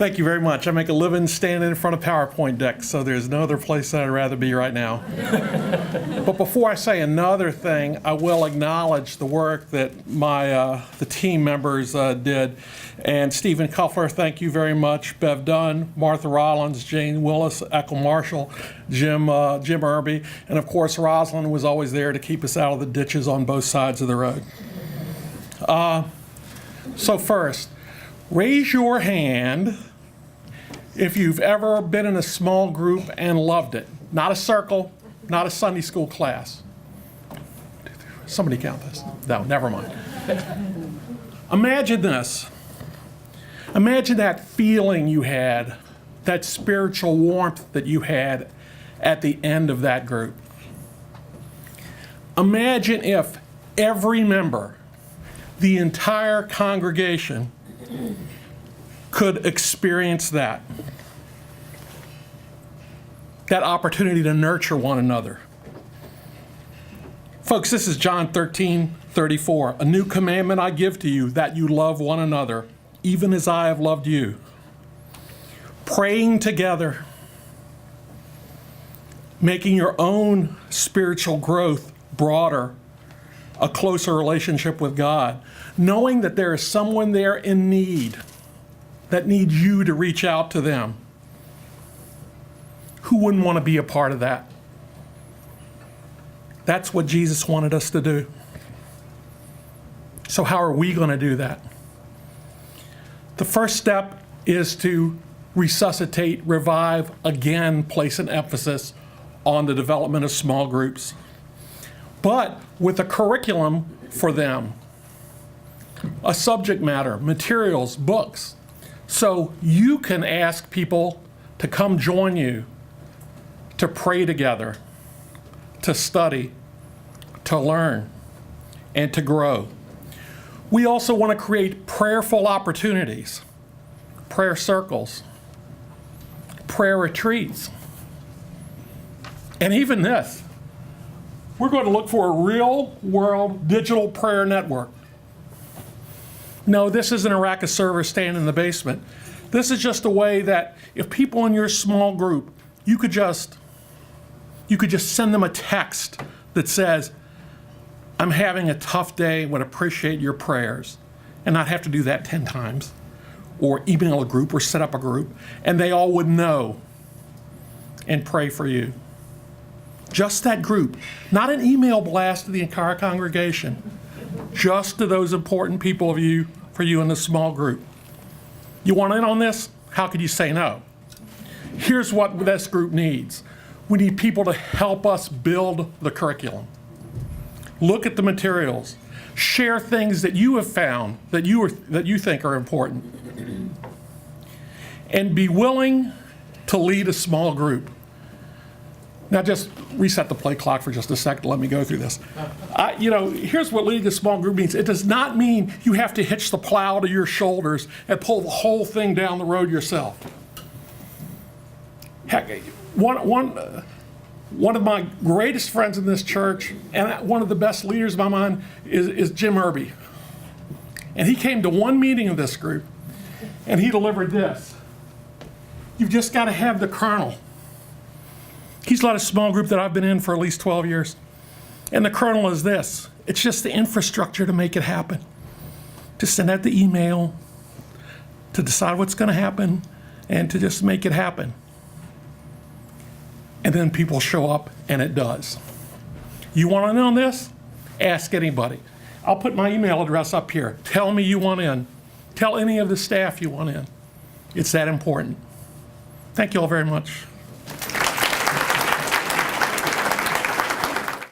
Thank you very much. I make a living standing in front of PowerPoint decks, so there's no other place that I'd rather be right now. But before I say another thing, I will acknowledge the work that the team members did. And Stephen Kuffler, thank you very much. Bev Dunn, Martha Rollins, Jane Willis, Echo Marshall, Jim Irby, and of course Rosalind was always there to keep us out of the ditches on both sides of the road. So first, raise your hand if you've ever been in a small group and loved it. Not a circle, not a Sunday school class. Somebody count this. No, never mind. Imagine this. Imagine that feeling you had, that spiritual warmth that you had at the end of that group. Imagine if every member, the entire congregation, could experience that opportunity to nurture one another. Folks, this is John 13:34. A new commandment I give to you, that you love one another, even as I have loved you. Praying together, making your own spiritual growth broader, a closer relationship with God, knowing that there is someone there in need that needs you to reach out to them. Who wouldn't want to be a part of that? That's what Jesus wanted us to do. So how are we going to do that? The first step is to resuscitate, revive, again, place an emphasis on the development of small groups, but with a curriculum for them, a subject matter, materials, books, so you can ask people to come join you, to pray together, to study, to learn, and to grow. We also want to create prayerful opportunities, prayer circles, prayer retreats, and even this. We're going to look for a real-world digital prayer network. No, this isn't a rack of servers standing in the basement. This is just a way that if people in your small group, you could just send them a text that says, I'm having a tough day, would appreciate your prayers, and not have to do that 10 times, or email a group or set up a group, and they all would know and pray for you. Just that group, not an email blast to the entire congregation, just to those important people for you in the small group. You want in on this? How could you say no? Here's what this group needs. We need people to help us build the curriculum. Look at the materials. Share things that you have found that you think are important. And be willing to lead a small group. Now just reset the play clock for just a second. Let me go through this. Here's what leading a small group means. It does not mean you have to hitch the plow to your shoulders and pull the whole thing down the road yourself. Heck, one of my greatest friends in this church and one of the best leaders of my mind is Jim Irby. And he came to one meeting of this group and he delivered this. You've just got to have the kernel. He's led a small group that I've been in for at least 12 years. And the kernel is this. It's just the infrastructure to make it happen. To send out the email, to decide what's going to happen, and to just make it happen. And then people show up, and it does. You want to know this? Ask anybody. I'll put my email address up here. Tell me you want in. Tell any of the staff you want in. It's that important. Thank you all very much.